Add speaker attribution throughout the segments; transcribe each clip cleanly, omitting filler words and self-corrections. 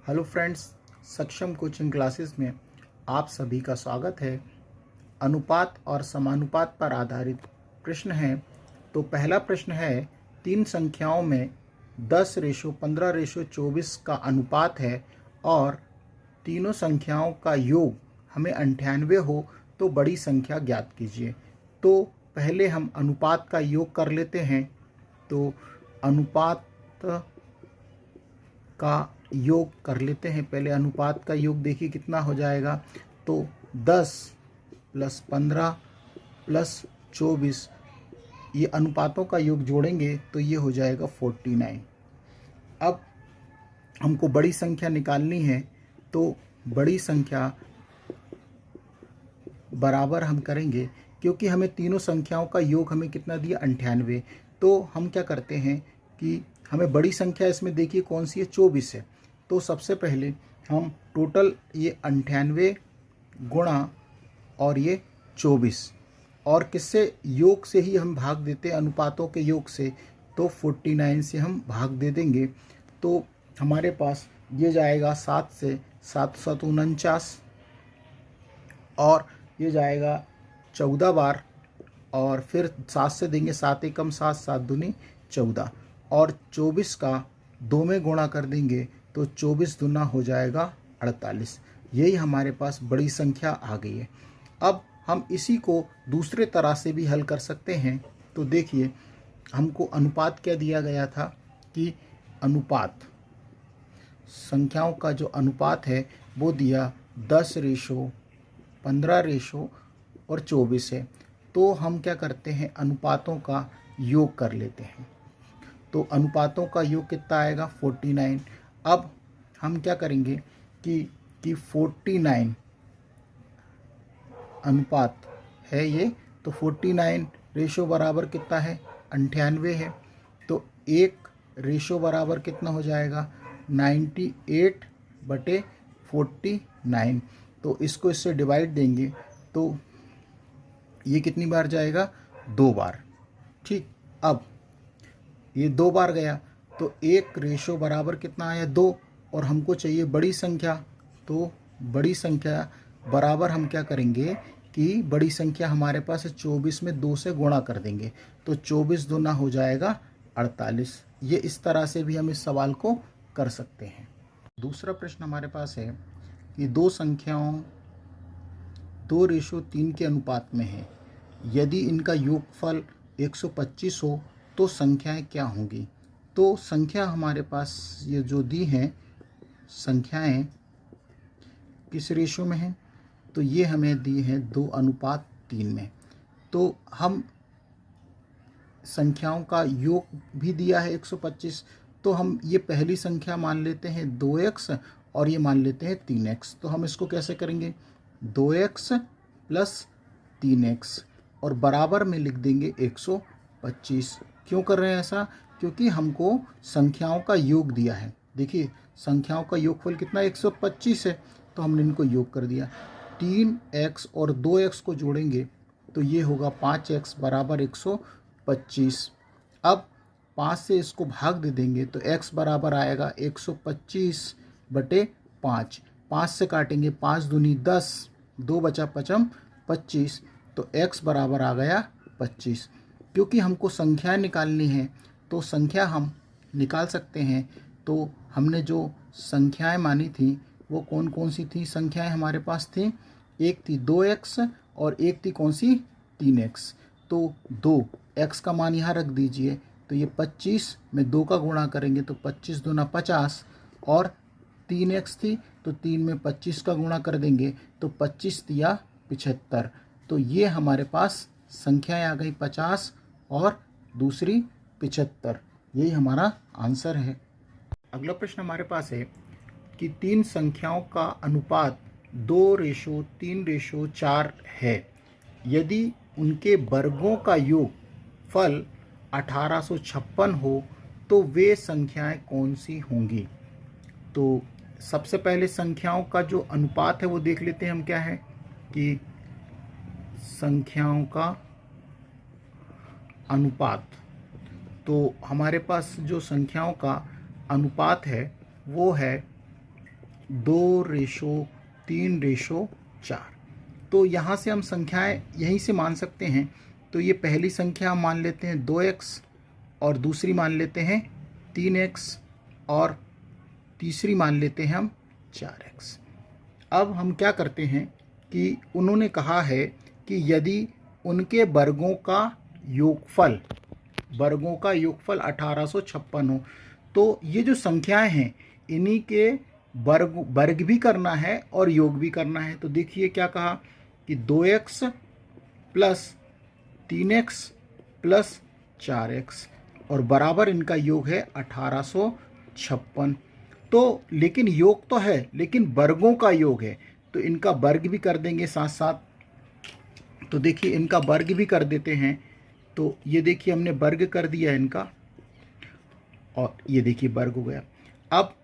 Speaker 1: Hello friends, सक्षम coaching classes में आप सभी का स्वागत है। अनुपात और समानुपात पर आधारित प्रश्न है। तो पहला प्रश्न है, तीन संख्याओं में 10:15:24 का अनुपात है और तीनों संख्याओं का योग हमें 98 हो तो बड़ी संख्या ज्ञात कीजिए। तो पहले हम अनुपात का योग कर लेते हैं। तो अनुपात का योग कर लेते हैं। पहले अनुपात का योग देखिए कितना हो जाएगा। तो 10 + 15 + 24, ये अनुपातों का योग जोड़ेंगे तो ये हो जाएगा 49। अब हमको बड़ी संख्या निकालनी है, तो बड़ी संख्या बराबर हम करेंगे, क्योंकि हमें तीनों संख्याओं का योग हमें कितना दिया, 98। तो हम क्या करते हैं कि हमें बड़ी संख्या इसमें देखिए कौन सी है, 24 है। तो सबसे पहले हम टोटल ये 98 गुणा और ये 24, और किससे, योग से ही हम भाग देते हैं, अनुपातों के योग से। तो 49 से हम भाग दे देंगे तो हमारे पास ये जाएगा 7 से 7 7 49, और ये जाएगा 14 बार, और फिर 7 से देंगे 7 एकम 7 7 दूनी 14, और 24 का 2 में गुणा कर देंगे तो 24 दूना हो जाएगा 48। यही हमारे पास बड़ी संख्या आ गई है। अब हम इसी को दूसरे तरह से भी हल कर सकते हैं। तो देखिए, हमको अनुपात क्या दिया गया था कि अनुपात, संख्याओं का जो अनुपात है वो दिया 10:15:24 है। तो हम क्या करते हैं, अनुपातों का योग कर लेते हैं। तो अनुपातों का योग कितना आएगा, 49। अब हम क्या करेंगे कि 49 अनुपात है ये, तो 49 रेशो बराबर कितना है, 98 है। तो एक रेशो बराबर कितना हो जाएगा, 98/49। तो इसको इससे डिवाइड देंगे तो ये कितनी बार जाएगा, 2 बार। ठीक, अब ये 2 बार गया तो एक रेशो बराबर कितना आया, 2, और हमको चाहिए बड़ी संख्या। तो बड़ी संख्या बराबर हम क्या करेंगे कि बड़ी संख्या हमारे पास है 24 में 2 से गुणा कर देंगे तो 24 दूना हो जाएगा 48। ये इस तरह से भी हम इस सवाल को कर सकते हैं। दूसरा प्रश्न हमारे पास है कि दो संख्याओं 2:3 के अनुपात में है। यदि इनका योगफल 125 हो तो संख्याएं क्या होंगी। तो संख्या हमारे पास ये जो दी हैं, संख्याएं किस रेशो में हैं, तो ये हमें दी है 2:3 में। तो हम संख्याओं का योग भी दिया है 125, तो हम ये पहली संख्या मान लेते हैं 2x और ये मान लेते हैं 3x। तो हम इसको कैसे करेंगे, 2x + 3x, और बराबर में लिख देंगे 125। क्यों कर रहे हैं ऐसा, क्योंकि हमको संख्याओं का योग दिया है। देखिए, संख्याओं का योगफल कितना, 125 है, तो हमने इनको योग कर दिया। 3x और 2x को जोड़ेंगे तो ये होगा 5x बराबर 125। अब 5 से इसको भाग दे देंगे तो x बराबर आएगा 125/5। 5 से काटेंगे, 5 दूनी 10, 2 बचा 5 25, तो x बराबर आ गया 25। क्योंकि हमको संख्या निकालनी है तो संख्या हम निकाल सकते हैं। तो हमने जो संख्याएं मानी थी वो कौन कौन सी थी, संख्याएं हमारे पास थी, एक थी 2x और एक थी कौन सी, 3x। तो 2x का मान यहाँ रख दीजिए, तो ये 25 में 2 का गुणा करेंगे तो 25 दूना 50, और 3x थी तो 3 में 25 का गुणा कर देंगे तो 25 दिया 75। तो ये हमारे पास संख्याएं आ गई 50 और दूसरी 75। यही हमारा आंसर है। अगला प्रश्न हमारे पास है कि तीन संख्याओं का अनुपात 2:3:4 है। यदि उनके वर्गों का योग फल 1856 हो तो वे संख्याएं कौन सी होंगी। तो सबसे पहले संख्याओं का जो अनुपात है वो देख लेते हैं हम, क्या है कि संख्याओं का अनुपात। तो हमारे पास जो संख्याओं का अनुपात है वो है 2:3:4। तो यहाँ से हम संख्याएं यहीं से मान सकते हैं। तो ये पहली संख्या हम मान लेते हैं 2x, और दूसरी मान लेते हैं 3x, और तीसरी मान लेते हैं हम 4x। अब हम क्या करते हैं कि उन्होंने कहा है कि यदि उनके वर्गों का योगफल 1856 हो, तो ये जो संख्याएं हैं इन्हीं के वर्ग भी करना है और योग भी करना है। तो देखिए क्या कहा कि 2x plus 3x plus 4x, और बराबर इनका योग है 1856। तो लेकिन योग तो है, लेकिन वर्गों का योग है, तो इनका वर्ग भी कर देंगे साथ साथ। तो देखिए इनका वर्ग भी कर देते हैं। तो ये देखिए हमने वर्ग कर दिया इनका, और ये देखिए वर्ग हो गया। अब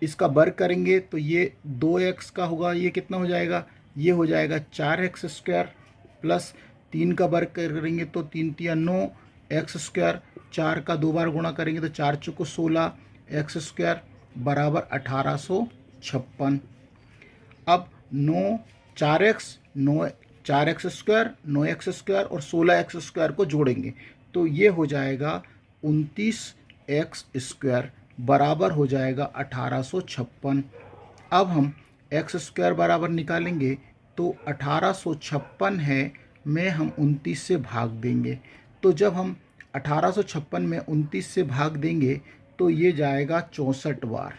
Speaker 1: इसका वर्ग करेंगे तो ये 2x का होगा, ये कितना हो जाएगा, ये हो जाएगा 4x² प्लस 3 का वर्ग करेंगे तो 3 तिया 9x², 4 का 2 बार गुणा करेंगे तो 4 चौको 16 x² बराबर 1856। अब 4x² 9x² और 16x² को जोड़ेंगे तो ये हो जाएगा 29x² बराबर हो जाएगा 1856। अब हम x² बराबर निकालेंगे तो 1856 है में हम 29 से भाग देंगे। तो जब हम 1856 में 29 से भाग देंगे तो ये जाएगा 64 बार।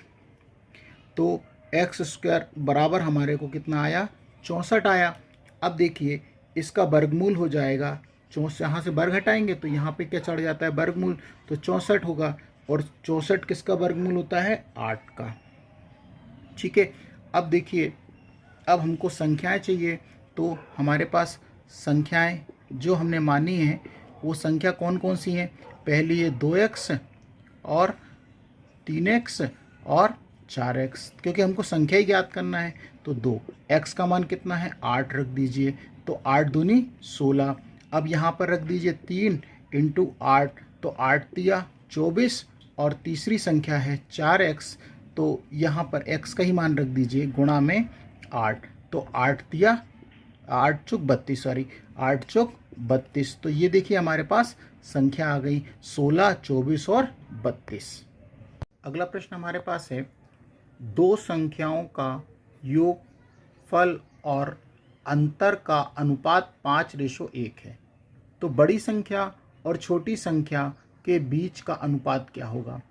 Speaker 1: तो x² बराबर हमारे को कितना आया, 64 आया। अब देखिए इसका वर्गमूल हो जाएगा, यहाँ से वर्ग हटाएंगे तो यहाँ पे क्या चढ़ जाता है, वर्गमूल, तो 64 होगा। और 64 किसका वर्गमूल होता है, 8 का। ठीक है। अब देखिए अब हमको संख्याएं चाहिए, तो हमारे पास संख्याएं जो हमने मानी हैं वो संख्या कौन कौन सी हैं। पहली है 2x और 3x और 4x, क्योंकि हमको संख्या ही ज्ञात करना है। तो 2x का मान कितना है, 8 रख दीजिए, तो 8 दूनी 16। अब यहाँ पर रख दीजिए 3 × 8, तो 8 तिया 24, और तीसरी संख्या है 4x, तो यहाँ पर x का ही मान रख दीजिए गुणा में 8, तो 8 तिया 8 चौक 32, सॉरी 8 चौक 32। तो ये देखिए हमारे पास संख्या आ गई 16, 24 और 32। अगला प्रश्न हमारे पास है, दो संख्याओं का योगफल और अंतर का अनुपात 5:1 है, तो बड़ी संख्या और छोटी संख्या के बीच का अनुपात क्या होगा।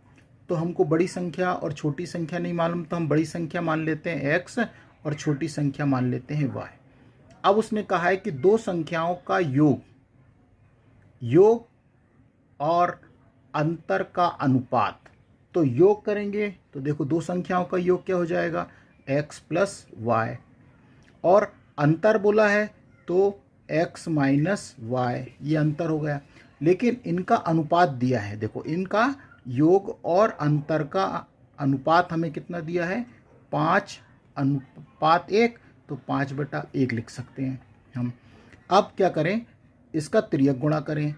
Speaker 1: तो हमको बड़ी संख्या और छोटी संख्या नहीं मालूम, तो हम बड़ी संख्या मान लेते हैं x और छोटी संख्या मान लेते हैं y। अब उसने कहा है कि दो संख्याओं का योग और अंतर का अनुपात। तो योग करेंगे तो देखो दो संख्याओं का योग क्या हो जाएगा, x प्लस वाई, और अंतर बोला है तो x माइनस वाई, ये अंतर हो गया। लेकिन इनका अनुपात दिया है, देखो इनका योग और अंतर का अनुपात हमें कितना दिया है, 5:1, तो 5/1 लिख सकते हैं हम। अब क्या करें, इसका तिर्यक गुणा करें,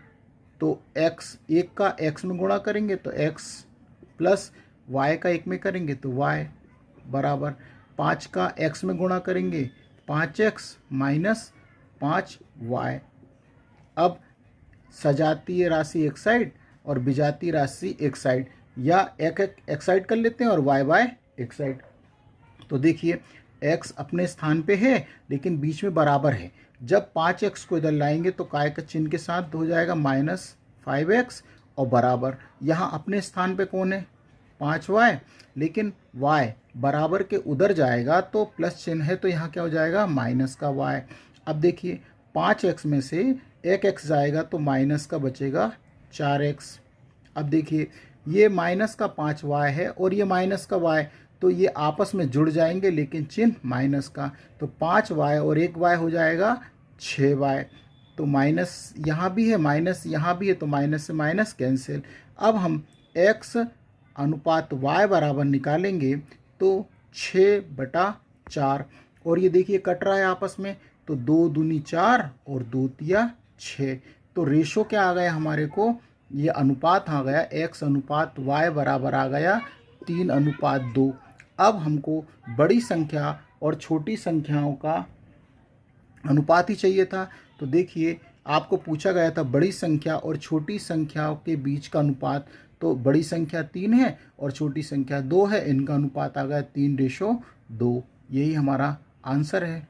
Speaker 1: तो x एक का x में गुणा करेंगे तो x प्लस y का 1 में करेंगे तो y बराबर 5 का x में गुणा करेंगे 5x माइनस 5y। अब सजातीय राशि एक साइड और विजातीय राशि एक साइड, या एक साइड कर लेते हैं और y एक साइड। तो देखिए x अपने स्थान पे है लेकिन बीच में बराबर है। जब 5x को इधर लाएंगे तो काय का चिन्ह के साथ हो जाएगा -5x, और बराबर यहाँ अपने स्थान पे कौन है, 5y, लेकिन y बराबर के उधर जाएगा तो प्लस चिन्ह है तो यहाँ क्या हो जाएगा, माइनस का y। अब देखिए 5x में से एक x जाएगा तो माइनस का बचेगा 4x। अब देखिए ये माइनस का 5y है और ये माइनस का y, तो ये आपस में जुड़ जाएंगे लेकिन चिन्ह माइनस का, तो 5y और 1y हो जाएगा 6y। तो माइनस यहाँ भी है, माइनस यहाँ भी है, तो माइनस से माइनस कैंसिल। अब हम x अनुपात y बराबर निकालेंगे तो 6/4, और ये देखिए कट रहा है आपस में, तो 2 दूनी 4 और 2 तिया 6। तो रेशो क्या आ गया हमारे को, ये अनुपात आ गया x अनुपात y बराबर आ गया 3:2। अब हमको बड़ी संख्या और छोटी संख्याओं का अनुपात ही चाहिए था। तो देखिए, आपको पूछा गया था बड़ी संख्या और छोटी संख्याओं के बीच का अनुपात, तो बड़ी संख्या 3 है और छोटी संख्या 2 है, इनका अनुपात आ गया 3:2। यही हमारा आंसर है।